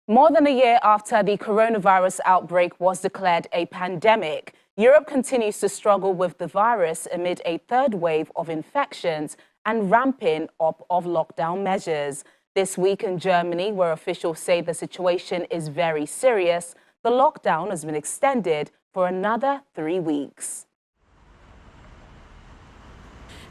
More than a year after the coronavirus outbreak was declared a pandemic, Europe continues to struggle with the virus amid a third wave of infections and ramping up of lockdown measures. This week in Germany, where officials say the situation is very serious, the lockdown has been extended for another 3 weeks.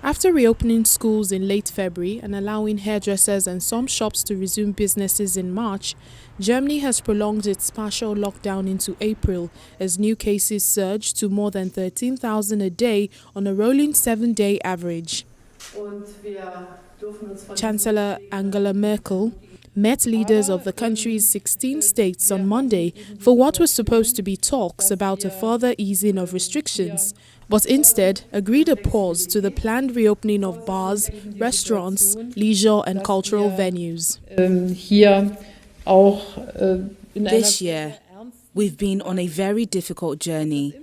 After reopening schools in late February and allowing hairdressers and some shops to resume businesses in March, Germany has prolonged its partial lockdown into April as new cases surged to more than 13,000 a day on a rolling 7-day average. Chancellor Angela Merkel met leaders of the country's 16 states on Monday for what was supposed to be talks about a further easing of restrictions, but instead agreed a pause to the planned reopening of bars, restaurants, leisure and cultural venues. This year, we've been on a very difficult journey,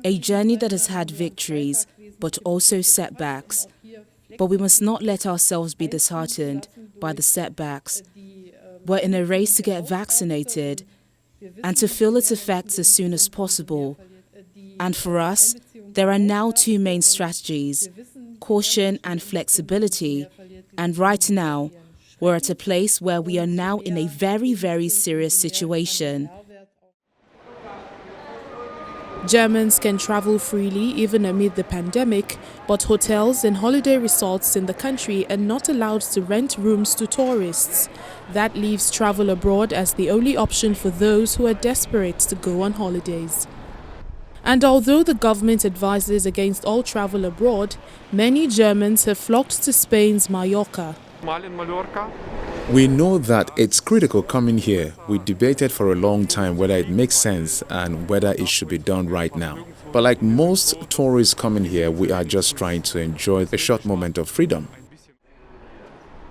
a journey that has had victories, but also setbacks. But we must not let ourselves be disheartened by the setbacks. We're in a race to get vaccinated and to feel its effects as soon as possible. And for us, there are now two main strategies, caution and flexibility. And right now, we're at a place where we are now in a very, very serious situation. Germans can travel freely even amid the pandemic, but hotels and holiday resorts in the country are not allowed to rent rooms to tourists. That leaves travel abroad as the only option for those who are desperate to go on holidays. And although the government advises against all travel abroad, many Germans have flocked to Spain's Mallorca. We know that it's critical coming here. We debated for a long time whether it makes sense and whether it should be done right now. But like most tourists coming here, we are just trying to enjoy a short moment of freedom.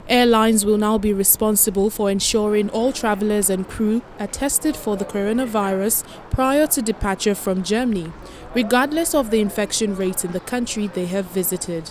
Airlines will now be responsible for ensuring all travelers and crew are tested for the coronavirus prior to departure from Germany, regardless of the infection rate in the country they have visited.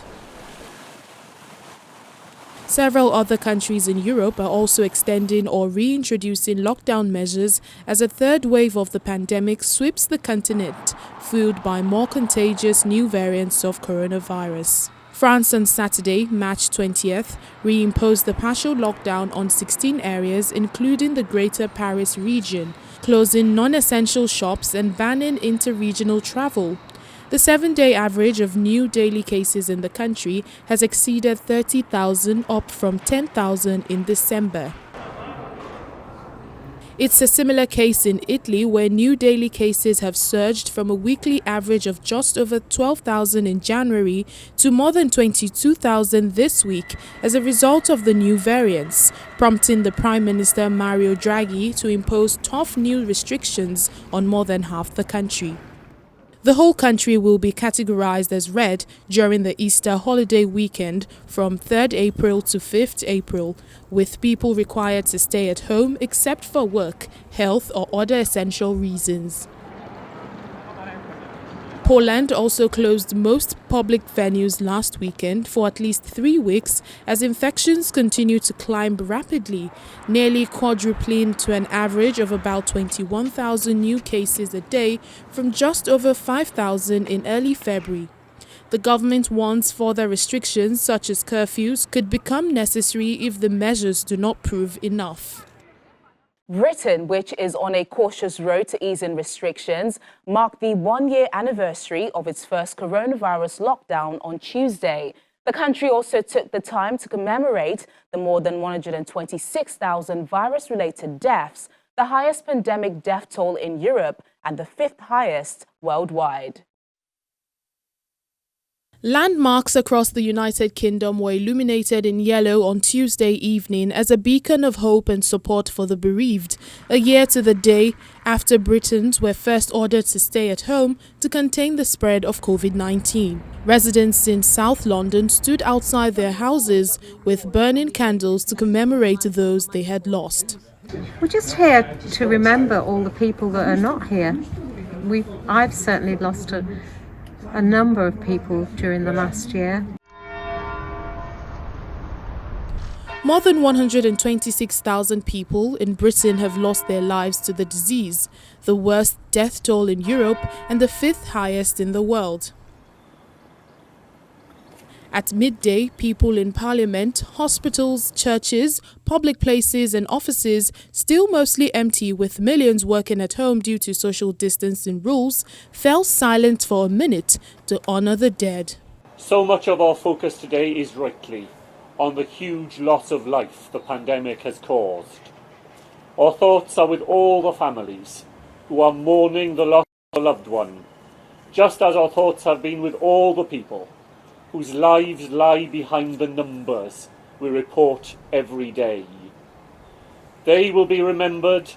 Several other countries in Europe are also extending or reintroducing lockdown measures as a third wave of the pandemic sweeps the continent, fueled by more contagious new variants of coronavirus. France on Saturday, March 20th, reimposed the partial lockdown on 16 areas, including the Greater Paris region, closing non-essential shops and banning inter-regional travel. The 7-day average of new daily cases in the country has exceeded 30,000, up from 10,000 in December. It's a similar case in Italy, where new daily cases have surged from a weekly average of just over 12,000 in January to more than 22,000 this week as a result of the new variants, prompting the Prime Minister Mario Draghi to impose tough new restrictions on more than half the country. The whole country will be categorized as red during the Easter holiday weekend from 3rd April to 5th April, with people required to stay at home except for work, health or other essential reasons. Poland also closed most public venues last weekend for at least 3 weeks as infections continue to climb rapidly, nearly quadrupling to an average of about 21,000 new cases a day from just over 5,000 in early February. The government warns further restrictions such as curfews could become necessary if the measures do not prove enough. Britain, which is on a cautious road to easing restrictions, marked the 1-year anniversary of its first coronavirus lockdown on Tuesday. The country also took the time to commemorate the more than 126,000 virus-related deaths, the highest pandemic death toll in Europe and the 5th highest worldwide. Landmarks across the United Kingdom were illuminated in yellow on Tuesday evening as a beacon of hope and support for the bereaved, a year to the day after Britons were first ordered to stay at home to contain the spread of COVID-19. Residents in South London stood outside their houses with burning candles to commemorate those they had lost. We're just here to remember all the people that are not here. I've certainly lost a number of people during the last year. More than 126,000 people in Britain have lost their lives to the disease, the worst death toll in Europe and the fifth highest in the world. At midday, people in Parliament, hospitals, churches, public places and offices, still mostly empty with millions working at home due to social distancing rules, fell silent for a minute to honour the dead. So much of our focus today is rightly on the huge loss of life the pandemic has caused. Our thoughts are with all the families who are mourning the loss of a loved one, just as our thoughts have been with all the people whose lives lie behind the numbers we report every day. They will be remembered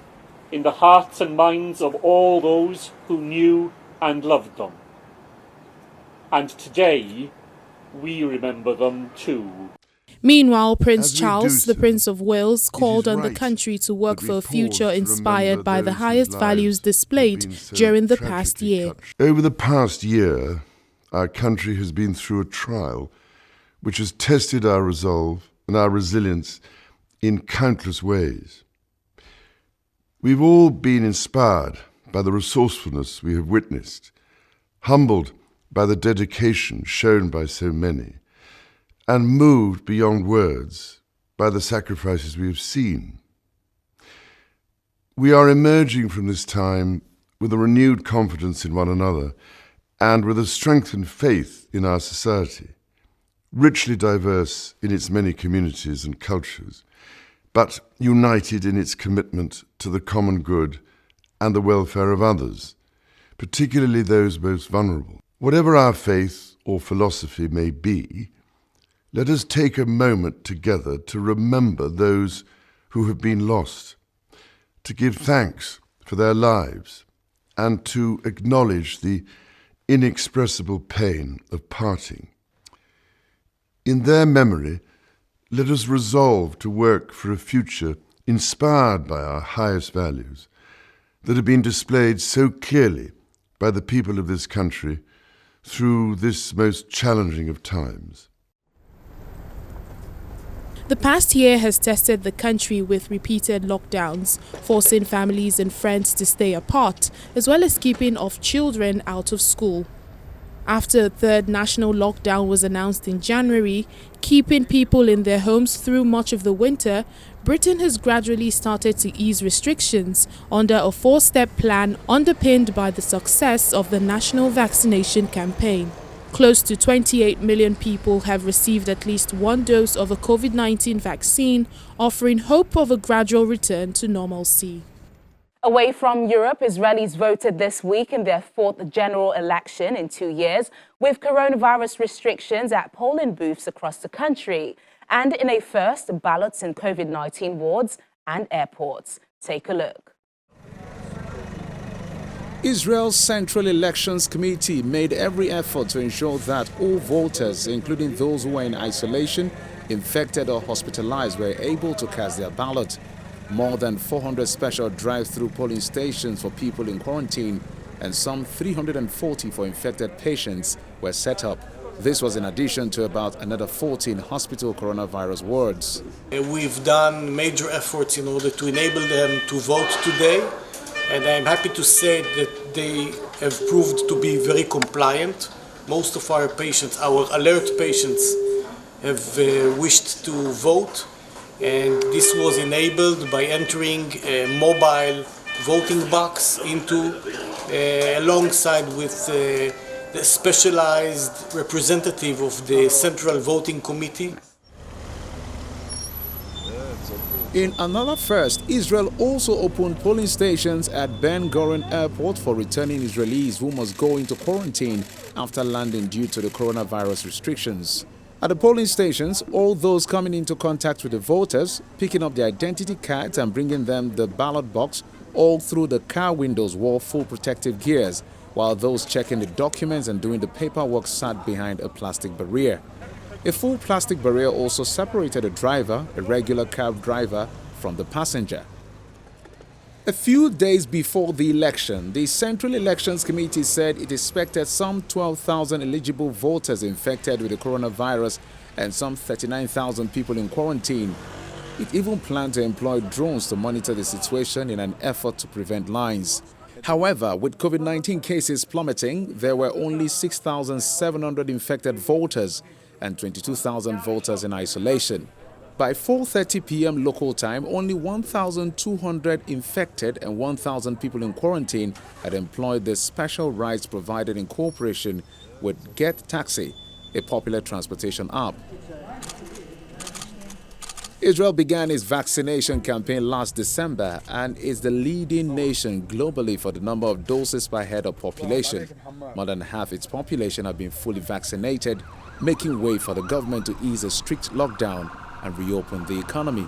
in the hearts and minds of all those who knew and loved them. And today, we remember them too. Meanwhile, Prince Charles, the Prince of Wales, called on the country to work for a future inspired by the highest values displayed during the past year. Over the past year, our country has been through a trial which has tested our resolve and our resilience in countless ways. We've all been inspired by the resourcefulness we have witnessed, humbled by the dedication shown by so many, and moved beyond words by the sacrifices we have seen. We are emerging from this time with a renewed confidence in one another and with a strengthened faith in our society, richly diverse in its many communities and cultures, but united in its commitment to the common good and the welfare of others, particularly those most vulnerable. Whatever our faith or philosophy may be, let us take a moment together to remember those who have been lost, to give thanks for their lives, and to acknowledge the inexpressible pain of parting. In their memory, let us resolve to work for a future inspired by our highest values that have been displayed so clearly by the people of this country through this most challenging of times. The past year has tested the country with repeated lockdowns, forcing families and friends to stay apart, as well as keeping off children out of school. After a third national lockdown was announced in January, keeping people in their homes through much of the winter, Britain has gradually started to ease restrictions under a four-step plan underpinned by the success of the national vaccination campaign. Close to 28 million people have received at least one dose of a COVID-19 vaccine, offering hope of a gradual return to normalcy. Away from Europe, Israelis voted this week in their fourth general election in 2 years, with coronavirus restrictions at polling booths across the country, and in a first, ballots in COVID-19 wards and airports. Take a look. Israel's Central Elections Committee made every effort to ensure that all voters, including those who were in isolation, infected or hospitalized, were able to cast their ballot. More than 400 special drive-through polling stations for people in quarantine and some 340 for infected patients were set up. This was in addition to about another 14 hospital coronavirus wards. We've done major efforts in order to enable them to vote today, and I'm happy to say that they have proved to be very compliant. Most of our patients, our alert patients, have wished to vote, and this was enabled by entering a mobile voting box into alongside with the specialized representative of the Central Voting Committee. In another first, Israel also opened polling stations at Ben Gurion Airport for returning Israelis who must go into quarantine after landing due to the coronavirus restrictions. At the polling stations, all those coming into contact with the voters, picking up their identity cards and bringing them the ballot box all through the car windows wore full protective gears, while those checking the documents and doing the paperwork sat behind a plastic barrier. A full plastic barrier also separated a driver, a regular cab driver, from the passenger. A few days before the election, the Central Elections Committee said it expected some 12,000 eligible voters infected with the coronavirus and some 39,000 people in quarantine. It even planned to employ drones to monitor the situation in an effort to prevent lines. However, with COVID-19 cases plummeting, there were only 6,700 infected voters and 22,000 voters in isolation. By 4:30 p.m. local time, only 1,200 infected and 1,000 people in quarantine had employed the special rights provided in cooperation with Get Taxi, a popular transportation app. Israel began its vaccination campaign last December and is the leading nation globally for the number of doses per head of population. More than half its population have been fully vaccinated, making way for the government to ease a strict lockdown and reopen the economy.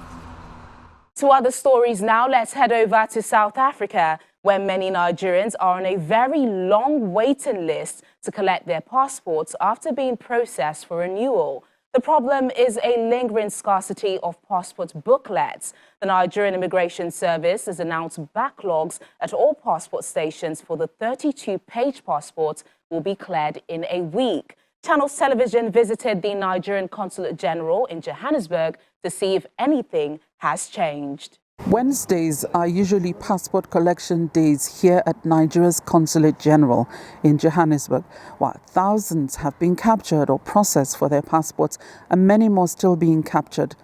To other stories now, let's head over to South Africa, where many Nigerians are on a very long waiting list to collect their passports after being processed for renewal. The problem is a lingering scarcity of passport booklets. The Nigerian Immigration Service has announced backlogs at all passport stations for the 32-page passports will be cleared in a week. Channels Television visited the Nigerian Consulate General in Johannesburg to see if anything has changed. Wednesdays are usually passport collection days here at Nigeria's Consulate General in Johannesburg, while thousands have been captured or processed for their passports and many more still being captured.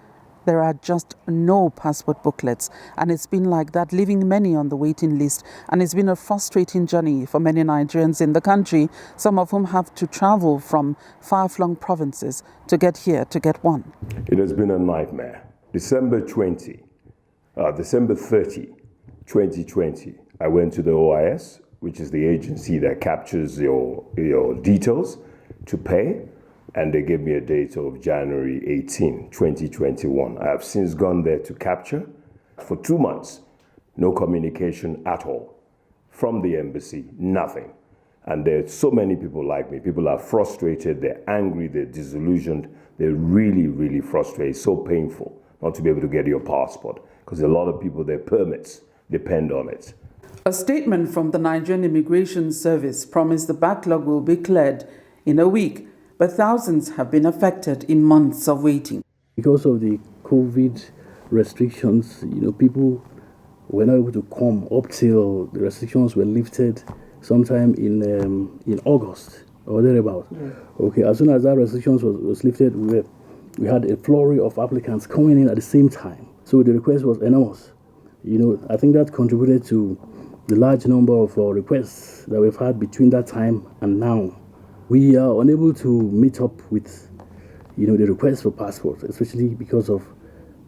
There are just no passport booklets, and it's been like that, leaving many on the waiting list. And it's been a frustrating journey for many Nigerians in the country, some of whom have to travel from far-flung provinces to get here to get one. It has been a nightmare. December 30, 2020, I went to the OIS, which is the agency that captures your details, to pay, and they gave me a date of January 18, 2021. I have since gone there to capture for 2 months. No communication at all from the embassy, nothing. And there are so many people like me. People are frustrated, they're angry, they're disillusioned, they're really, really frustrated. It's so painful not to be able to get your passport, because a lot of people, their permits depend on it. A statement from the Nigerian Immigration Service promised the backlog will be cleared in a week, but thousands have been affected in months of waiting. Because of the COVID restrictions, people were not able to come up till the restrictions were lifted sometime in August or thereabout. Yeah. Okay, as soon as that restrictions was lifted, we had a flurry of applicants coming in at the same time. So the request was enormous. I think that contributed to the large number of requests that we've had between that time and now. We are unable to meet up with, the request for passports, especially because of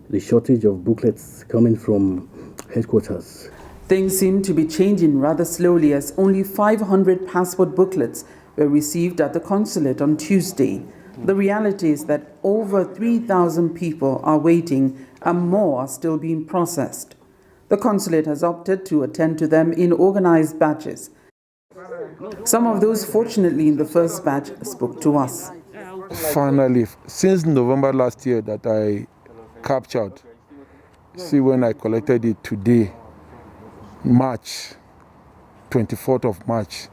the shortage of booklets coming from headquarters. Things seem to be changing rather slowly, as only 500 passport booklets were received at the consulate on Tuesday. The reality is that over 3,000 people are waiting and more are still being processed. The consulate has opted to attend to them in organized batches. Some of those fortunately in the first batch spoke to us. Finally, since November last year that I captured, see when I collected it today, March, 24th of March.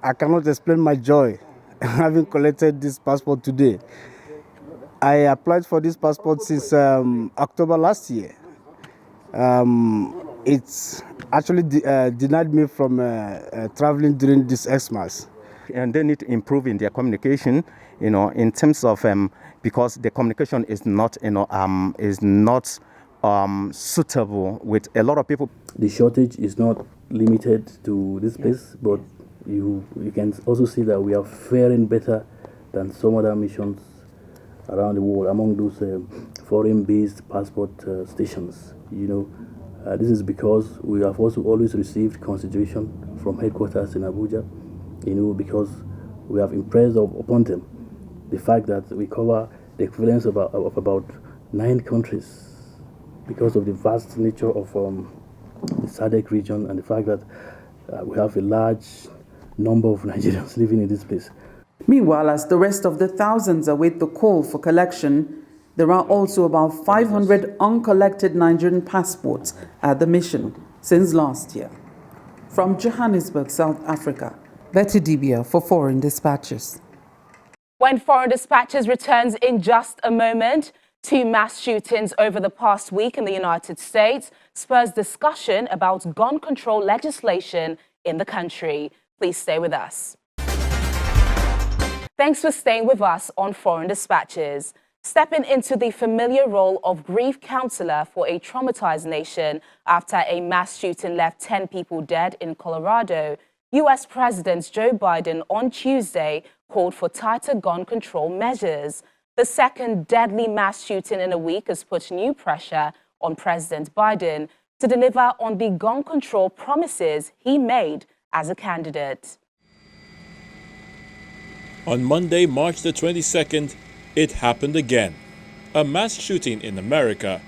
I cannot explain my joy having collected this passport today. I applied for this passport since October last year. It's actually denied me from traveling during this Xmas. And they need to improve in their communication, in terms of because the communication is not, suitable with a lot of people. The shortage is not limited to this place, but you can also see that we are faring better than some other missions around the world among those foreign-based passport stations. This is because we have also always received consideration from headquarters in Abuja, because we have impressed upon them the fact that we cover the equivalence of about 9 countries because of the vast nature of the SADC region and the fact that we have a large number of Nigerians living in this place. Meanwhile, as the rest of the thousands await the call for collection, there are also about 500 uncollected Nigerian passports at the mission since last year. From Johannesburg, South Africa, Betty Dibia for Foreign Dispatches. When Foreign Dispatches returns in just a moment, 2 mass shootings over the past week in the United States spurs discussion about gun control legislation in the country. Please stay with us. Thanks for staying with us on Foreign Dispatches. Stepping into the familiar role of grief counselor for a traumatized nation after a mass shooting left 10 people dead in Colorado, U.S. President Joe Biden on Tuesday called for tighter gun control measures. The second deadly mass shooting in a week has put new pressure on President Biden to deliver on the gun control promises he made as a candidate. On Monday, March the 22nd, it happened again. A mass shooting in America.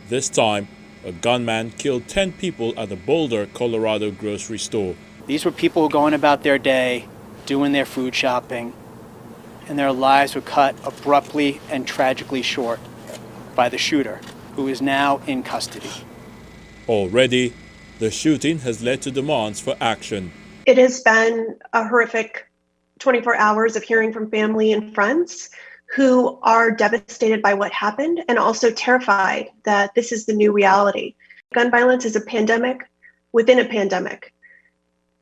This time, a gunman killed 10 people at the Boulder, Colorado grocery store. These were people going about their day, doing their food shopping, and their lives were cut abruptly and tragically short by the shooter, who is now in custody. Already, the shooting has led to demands for action. It has been a horrific 24 hours of hearing from family and friends who are devastated by what happened and also terrified that this is the new reality. Gun violence is a pandemic within a pandemic.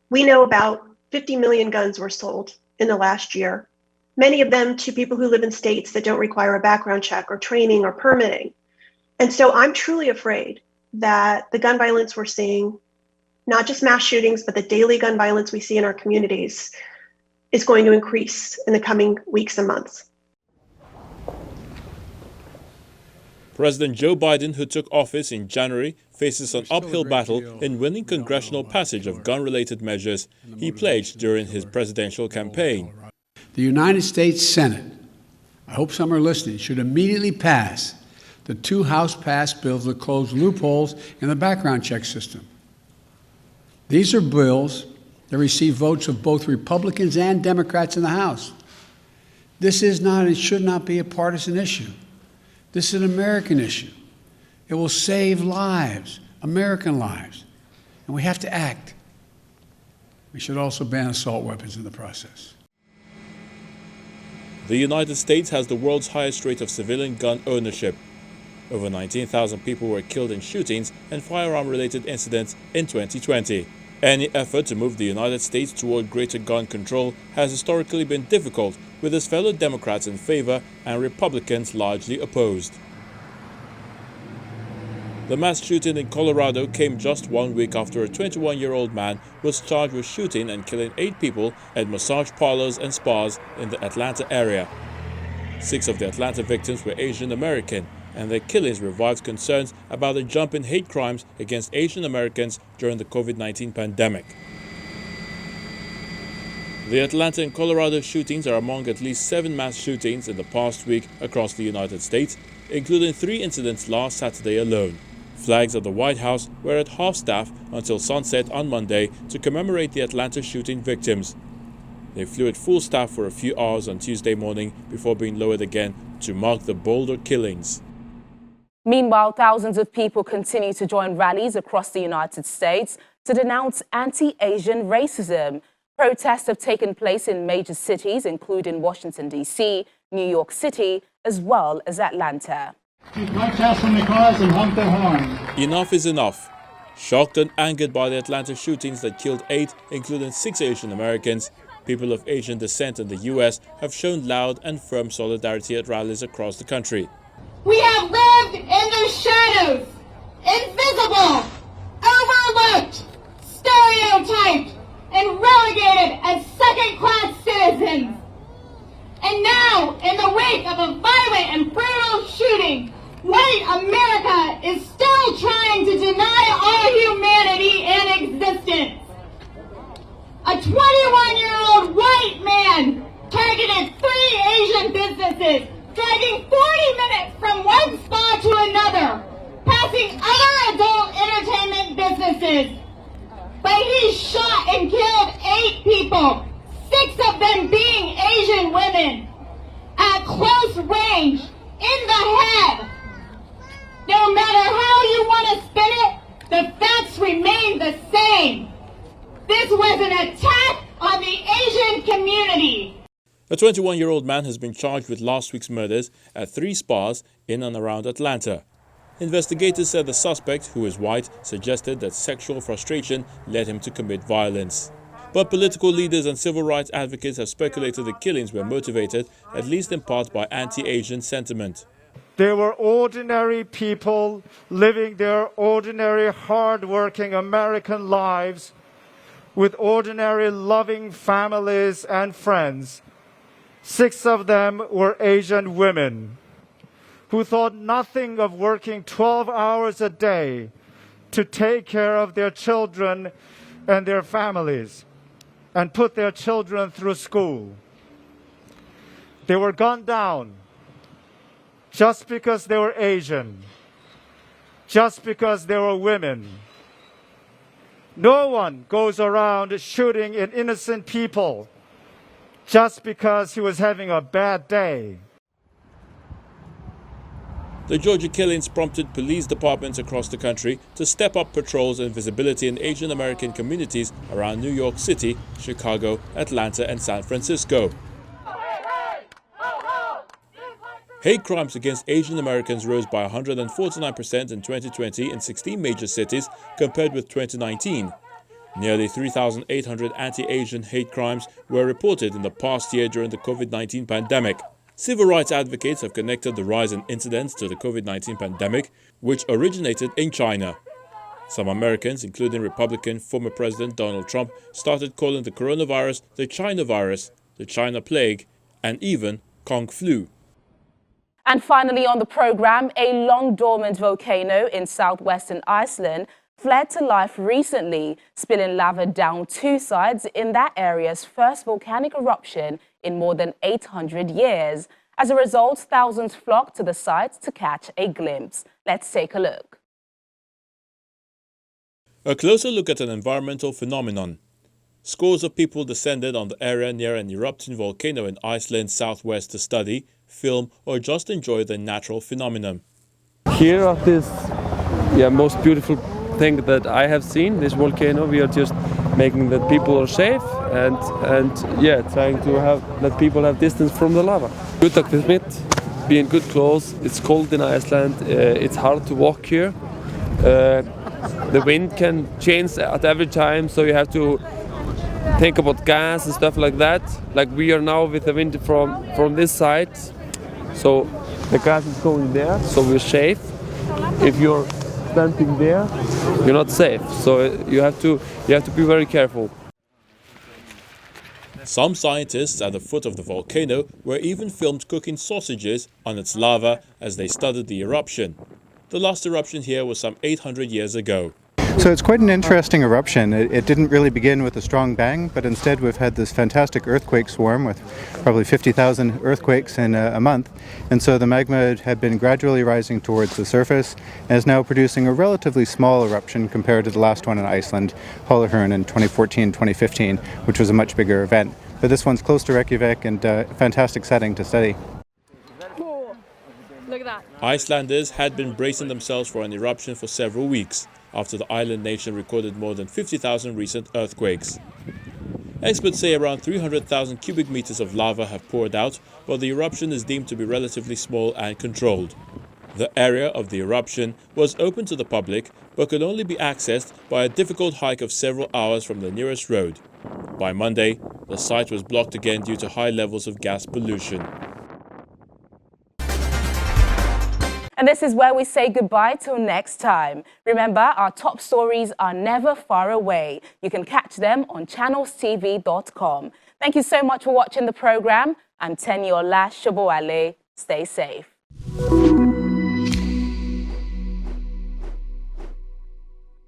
We know about 50 million guns were sold in the last year, many of them to people who live in states that don't require a background check or training or permitting. And so I'm truly afraid that the gun violence we're seeing, not just mass shootings, but the daily gun violence we see in our communities, is going to increase in the coming weeks and months. President Joe Biden, who took office in January, faces an uphill battle in winning congressional passage of gun-related measures he pledged during his presidential campaign. The United States Senate, I hope some are listening, should immediately pass the 2 House-passed bills that close loopholes in the background check system. These are bills that receive votes of both Republicans and Democrats in the House. This is not and should not be a partisan issue. This is an American issue. It will save lives, American lives, and we have to act. We should also ban assault weapons in the process. The United States has the world's highest rate of civilian gun ownership. Over 19,000 people were killed in shootings and firearm-related incidents in 2020. Any effort to move the United States toward greater gun control has historically been difficult, with its fellow Democrats in favor and Republicans largely opposed. The mass shooting in Colorado came just 1 week after a 21-year-old man was charged with shooting and killing 8 people at massage parlors and spas in the Atlanta area. 6 of the Atlanta victims were Asian American, and their killings revived concerns about a jump in hate crimes against Asian Americans during the COVID-19 pandemic. The Atlanta and Colorado shootings are among at least 7 mass shootings in the past week across the United States, including 3 incidents last Saturday alone. Flags at the White House were at half-staff until sunset on Monday to commemorate the Atlanta shooting victims. They flew at full staff for a few hours on Tuesday morning before being lowered again to mark the Boulder killings. Meanwhile, thousands of people continue to join rallies across the United States to denounce anti-Asian racism. Protests have taken place in major cities, including Washington, D.C., New York City, as well as Atlanta. Enough is enough. Shocked and angered by the Atlanta shootings that killed 8, including 6 Asian Americans, people of Asian descent in the U.S. have shown loud and firm solidarity at rallies across the country. We have lived in the shadows, invisible, overlooked, stereotyped, and relegated as second-class citizens. And now, in the wake of a violent and brutal shooting, white America is still trying to deny our humanity and existence. A 21-year-old white man targeted 3 Asian businesses, driving 40 minutes from one spa to another, passing other adult entertainment businesses. But he shot and killed 8 people, 6 of them being Asian women, at close range, in the head. No matter how you want to spin it, the facts remain the same. This was an attack on the Asian community. A 21-year-old man has been charged with last week's murders at 3 spas in and around Atlanta. Investigators said the suspect, who is white, suggested that sexual frustration led him to commit violence. But political leaders and civil rights advocates have speculated the killings were motivated, at least in part, by anti-Asian sentiment. They were ordinary people living their ordinary, hard-working American lives with ordinary, loving families and friends. 6 of them were Asian women who thought nothing of working 12 hours a day to take care of their children and their families and put their children through school. They were gunned down just because they were Asian, just because they were women. No one goes around shooting at innocent people just because he was having a bad day. The Georgia killings prompted police departments across the country to step up patrols and visibility in Asian American communities around New York City, Chicago, Atlanta, and San Francisco. Hate crimes against Asian Americans rose by 149% in 2020 in 16 major cities compared with 2019. Nearly 3,800 anti-Asian hate crimes were reported in the past year during the COVID-19 pandemic. Civil rights advocates have connected the rise in incidents to the COVID-19 pandemic, which originated in China. Some Americans, including Republican former President Donald Trump, started calling the coronavirus the China virus, the China plague, and even Kung flu. And finally on the program, a long-dormant volcano in southwestern Iceland fled to life recently, spilling lava down 2 sides in that area's first volcanic eruption in more than 800 years. As a result, thousands flocked to the site to catch a glimpse. Let's take a look. A closer look at an environmental phenomenon. Scores of people descended on the area near an erupting volcano in Iceland's southwest to study, film, or just enjoy the natural phenomenon. Here at this most beautiful thing that I have seen, this volcano, we are just making that people are safe and trying to let people have distance from the lava. Good equipment, be in good clothes. It's cold in Iceland, it's hard to walk here. The wind can change at every time, so you have to think about gas and stuff like that. Like we are now with the wind from this side, so the gas is going there, so we're safe. If you're standing there, you're not safe, so you have to be very careful. Some scientists at the foot of the volcano were even filmed cooking sausages on its lava as they studied the eruption. The last eruption here was some 800 years ago. So it's quite an interesting eruption. It didn't really begin with a strong bang, but instead we've had this fantastic earthquake swarm with probably 50,000 earthquakes in a month. And so the magma had been gradually rising towards the surface and is now producing a relatively small eruption compared to the last one in Iceland, Holarhraun in 2014-2015, which was a much bigger event. But this one's close to Reykjavik and a fantastic setting to study. Look at that. Icelanders had been bracing themselves for an eruption for several weeks, after the island nation recorded more than 50,000 recent earthquakes. Experts say around 300,000 cubic meters of lava have poured out, but the eruption is deemed to be relatively small and controlled. The area of the eruption was open to the public, but could only be accessed by a difficult hike of several hours from the nearest road. By Monday, the site was blocked again due to high levels of gas pollution. And this is where we say goodbye till next time. Remember, our top stories are never far away. You can catch them on channelstv.com. Thank you so much for watching the program. I'm Tenyola Shoboale. Stay safe.